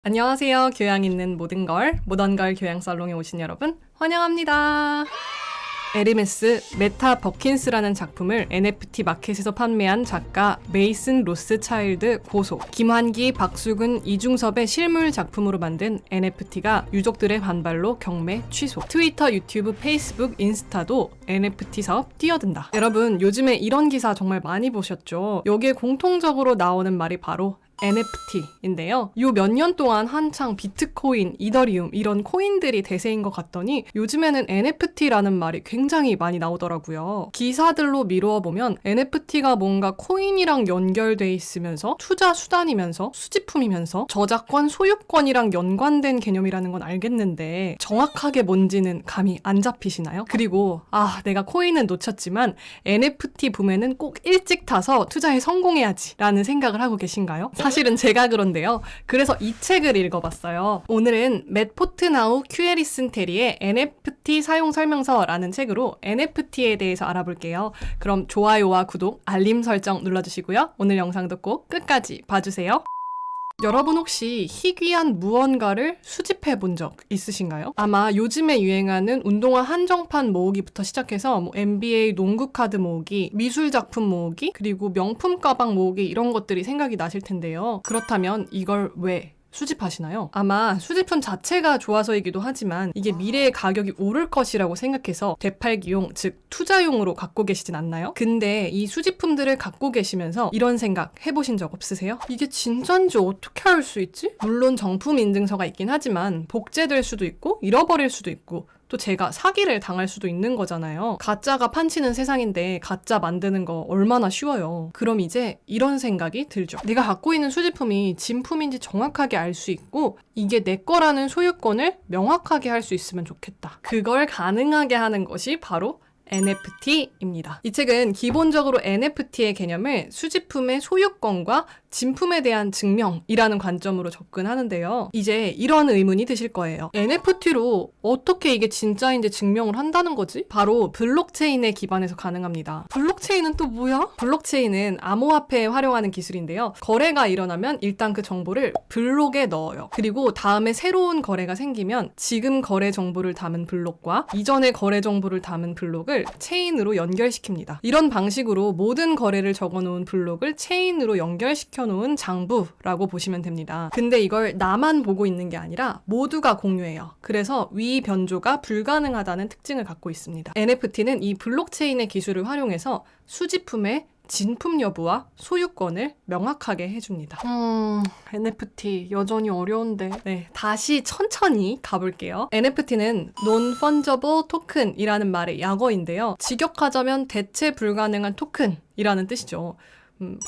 안녕하세요. 교양 있는 모든 걸, 모던걸 교양 살롱에 오신 여러분 환영합니다. 에르메스 메타 버킨스라는 작품을 NFT 마켓에서 판매한 작가 메이슨 로스차일드 고소, 김환기, 박수근, 이중섭의 실물 작품으로 만든 NFT가 유족들의 반발로 경매 취소. 트위터, 유튜브, 페이스북, 인스타도 NFT 사업 뛰어든다. 여러분 요즘에 이런 기사 정말 많이 보셨죠? 여기에 공통적으로 나오는 말이 바로 NFT인데요. 요 몇 년 동안 한창 비트코인, 이더리움 이런 코인들이 대세인 것 같더니 요즘에는 NFT라는 말이 굉장히 많이 나오더라고요. 기사들로 미루어 보면 NFT가 뭔가 코인이랑 연결돼 있으면서 투자 수단이면서 수집품이면서 저작권, 소유권이랑 연관된 개념이라는 건 알겠는데 정확하게 뭔지는 감이 안 잡히시나요? 그리고 내가 코인은 놓쳤지만 NFT 붐에는 꼭 일찍 타서 투자에 성공해야지 라는 생각을 하고 계신가요? 사실은 제가 그런데요. 그래서 이 책을 읽어봤어요. 오늘은 맷 포트나우 큐에리슨 테리의 NFT 사용 설명서라는 책으로 NFT에 대해서 알아볼게요. 그럼 좋아요와 구독, 알림 설정 눌러주시고요. 오늘 영상도 꼭 끝까지 봐주세요. 여러분 혹시 희귀한 무언가를 수집해 본 적 있으신가요? 아마 요즘에 유행하는 운동화 한정판 모으기부터 시작해서 NBA 농구 카드 모으기, 미술 작품 모으기, 그리고 명품 가방 모으기 이런 것들이 생각이 나실 텐데요. 그렇다면 이걸 왜 수집하시나요? 아마 수집품 자체가 좋아서이기도 하지만 이게 미래의 가격이 오를 것이라고 생각해서 되팔기용, 즉 투자용으로 갖고 계시진 않나요? 근데 이 수집품들을 갖고 계시면서 이런 생각 해보신 적 없으세요? 이게 진짠지 어떻게 알 수 있지? 물론 정품 인증서가 있긴 하지만 복제될 수도 있고 잃어버릴 수도 있고 또 제가 사기를 당할 수도 있는 거잖아요. 가짜가 판치는 세상인데 가짜 만드는 거 얼마나 쉬워요. 그럼 이제 이런 생각이 들죠. 내가 갖고 있는 수집품이 진품인지 정확하게 알 수 있고 이게 내 거라는 소유권을 명확하게 할 수 있으면 좋겠다. 그걸 가능하게 하는 것이 바로 NFT입니다. 이 책은 기본적으로 NFT의 개념을 수집품의 소유권과 진품에 대한 증명이라는 관점으로 접근하는데요. 이제 이런 의문이 드실 거예요. NFT로 어떻게 이게 진짜인지 증명을 한다는 거지? 바로 블록체인에 기반해서 가능합니다. 블록체인은 또 뭐야? 블록체인은 암호화폐에 활용하는 기술인데요. 거래가 일어나면 일단 그 정보를 블록에 넣어요. 그리고 다음에 새로운 거래가 생기면 지금 거래 정보를 담은 블록과 이전의 거래 정보를 담은 블록을 체인으로 연결시킵니다. 이런 방식으로 모든 거래를 적어놓은 블록을 체인으로 연결시켜 놓은 장부라고 보시면 됩니다. 근데 이걸 나만 보고 있는 게 아니라 모두가 공유해요. 그래서 위 변조가 불가능하다는 특징을 갖고 있습니다. NFT는 이 블록체인의 기술을 활용해서 수집품의 진품 여부와 소유권을 명확하게 해줍니다. NFT 여전히 어려운데 다시 천천히 가볼게요. NFT는 Non-Fungible Token이라는 말의 약어인데요. 직역하자면 대체 불가능한 토큰이라는 뜻이죠.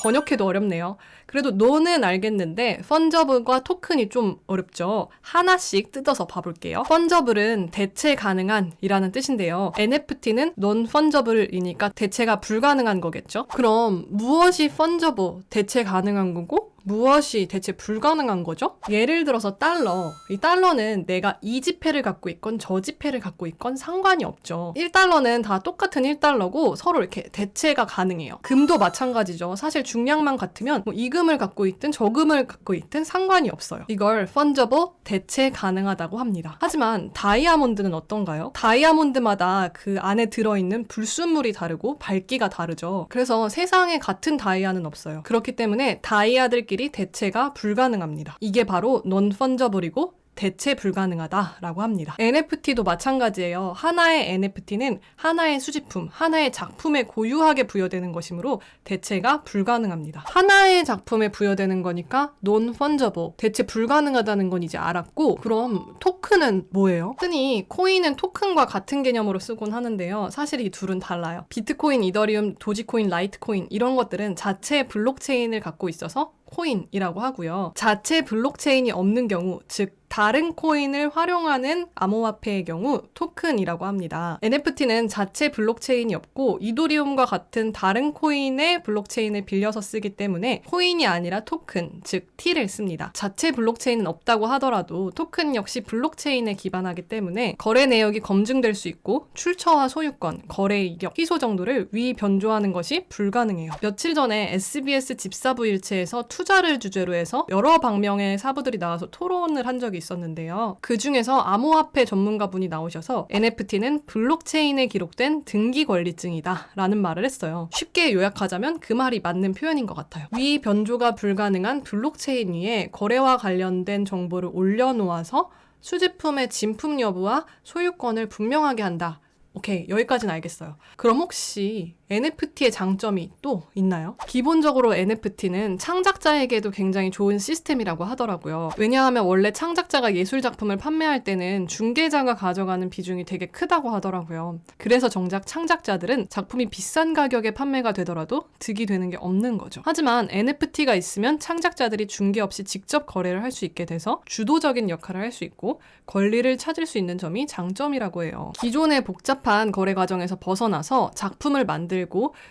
번역해도 어렵네요. 그래도 논은 알겠는데 펀저블과 토큰이 좀 어렵죠. 하나씩 뜯어서 봐볼게요. 펀저블은 대체 가능한 이라는 뜻인데요. NFT는 non-fungible 이니까 대체가 불가능한 거겠죠. 그럼 무엇이 펀저블, 대체 가능한 거고 무엇이 대체 불가능한 거죠? 예를 들어서 달러. 이 달러는 내가 이 지폐를 갖고 있건 저 지폐를 갖고 있건 상관이 없죠. 1달러는 다 똑같은 1달러고 서로 이렇게 대체가 가능해요. 금도 마찬가지죠. 사실 중량만 같으면 이 금을 갖고 있든 저 금을 갖고 있든 상관이 없어요. 이걸 fungible, 대체 가능하다고 합니다. 하지만 다이아몬드는 어떤가요? 다이아몬드마다 그 안에 들어있는 불순물이 다르고 밝기가 다르죠. 그래서 세상에 같은 다이아는 없어요. 그렇기 때문에 다이아들끼리 대체가 불가능합니다. 이게 바로 non-fungible이고 대체 불가능하다라고 합니다. NFT도 마찬가지예요. 하나의 NFT는 하나의 수집품, 하나의 작품에 고유하게 부여되는 것이므로 대체가 불가능합니다. 하나의 작품에 부여되는 거니까 non-fungible, 대체 불가능하다는 건 이제 알았고, 그럼 토큰은 뭐예요? 흔히 코인은 토큰과 같은 개념으로 쓰곤 하는데요. 사실 이 둘은 달라요. 비트코인, 이더리움, 도지코인, 라이트코인 이런 것들은 자체 블록체인을 갖고 있어서 코인이라고 하고요. 자체 블록체인이 없는 경우, 즉 다른 코인을 활용하는 암호화폐의 경우 토큰이라고 합니다. NFT는 자체 블록체인이 없고 이더리움과 같은 다른 코인의 블록체인을 빌려서 쓰기 때문에 코인이 아니라 토큰, 즉 T를 씁니다. 자체 블록체인은 없다고 하더라도 토큰 역시 블록체인에 기반하기 때문에 거래 내역이 검증될 수 있고 출처와 소유권, 거래 이력, 희소 정도를 위 변조하는 것이 불가능해요. 며칠 전에 SBS 집사부 일체에서 투자를 주제로 해서 여러 방명의 사부들이 나와서 토론을 한 적이 있었는데요. 그 중에서 암호화폐 전문가분이 나오셔서 NFT는 블록체인에 기록된 등기 권리증이다 라는 말을 했어요. 쉽게 요약하자면 그 말이 맞는 표현인 것 같아요. 위 변조가 불가능한 블록체인 위에 거래와 관련된 정보를 올려놓아서 수집품의 진품 여부와 소유권을 분명하게 한다. 오케이, 여기까지는 알겠어요. 그럼 혹시 NFT의 장점이 또 있나요? 기본적으로 NFT는 창작자에게도 굉장히 좋은 시스템이라고 하더라고요. 왜냐하면 원래 창작자가 예술작품을 판매할 때는 중개자가 가져가는 비중이 되게 크다고 하더라고요. 그래서 정작 창작자들은 작품이 비싼 가격에 판매가 되더라도 득이 되는 게 없는 거죠. 하지만 NFT가 있으면 창작자들이 중개 없이 직접 거래를 할 수 있게 돼서 주도적인 역할을 할 수 있고 권리를 찾을 수 있는 점이 장점이라고 해요. 기존의 복잡한 거래 과정에서 벗어나서 작품을 만들고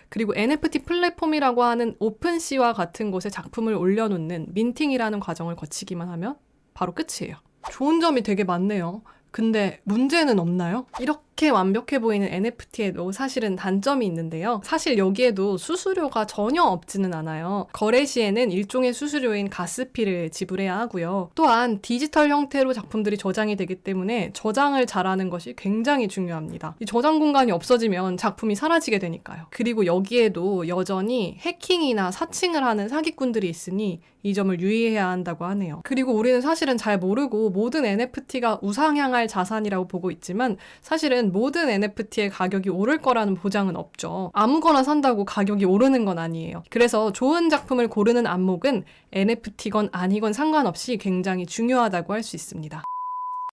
그리고 NFT 플랫폼이라고 하는 오픈시와 같은 곳에 작품을 올려놓는 민팅이라는 과정을 거치기만 하면 바로 끝이에요. 좋은 점이 되게 많네요. 근데 문제는 없나요? 이렇게 완벽해 보이는 NFT에도 사실은 단점이 있는데요. 사실 여기에도 수수료가 전혀 없지는 않아요. 거래 시에는 일종의 수수료인 가스피를 지불해야 하고요. 또한 디지털 형태로 작품들이 저장이 되기 때문에 저장을 잘하는 것이 굉장히 중요합니다. 이 저장 공간이 없어지면 작품이 사라지게 되니까요. 그리고 여기에도 여전히 해킹이나 사칭을 하는 사기꾼들이 있으니 이 점을 유의해야 한다고 하네요. 그리고 우리는 사실은 잘 모르고 모든 NFT가 우상향할 자산이라고 보고 있지만 사실은 모든 NFT의 가격이 오를 거라는 보장은 없죠. 아무거나 산다고 가격이 오르는 건 아니에요. 그래서 좋은 작품을 고르는 안목은 NFT건 아니건 상관없이 굉장히 중요하다고 할 수 있습니다.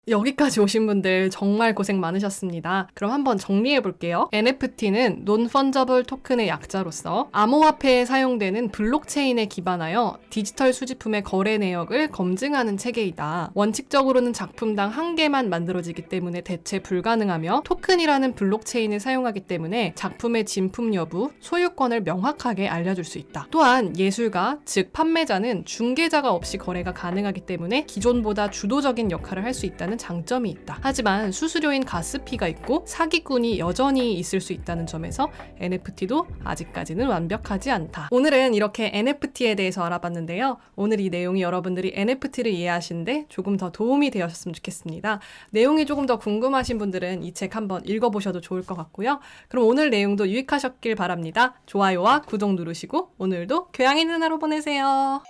여기까지 오신 분들 정말 고생 많으셨습니다. 그럼 한번 정리해 볼게요. NFT는 Non-Fungible 토큰의 약자로서 암호화폐에 사용되는 블록체인에 기반하여 디지털 수집품의 거래 내역을 검증하는 체계이다. 원칙적으로는 작품당 한 개만 만들어지기 때문에 대체 불가능하며 토큰이라는 블록체인을 사용하기 때문에 작품의 진품 여부, 소유권을 명확하게 알려줄 수 있다. 또한 예술가, 즉 판매자는 중개자가 없이 거래가 가능하기 때문에 기존보다 주도적인 역할을 할 수 있다는 장점이 있다. 하지만 수수료인 가스피가 있고 사기꾼이 여전히 있을 수 있다는 점에서 NFT도 아직까지는 완벽하지 않다. 오늘은 이렇게 NFT에 대해서 알아봤는데요. 오늘 이 내용이 여러분들이 NFT를 이해하시는데 조금 더 도움이 되었으면 좋겠습니다. 내용이 조금 더 궁금하신 분들은 이 책 한번 읽어보셔도 좋을 것 같고요. 그럼 오늘 내용도 유익하셨길 바랍니다. 좋아요와 구독 누르시고 오늘도 교양 있는 하루 보내세요.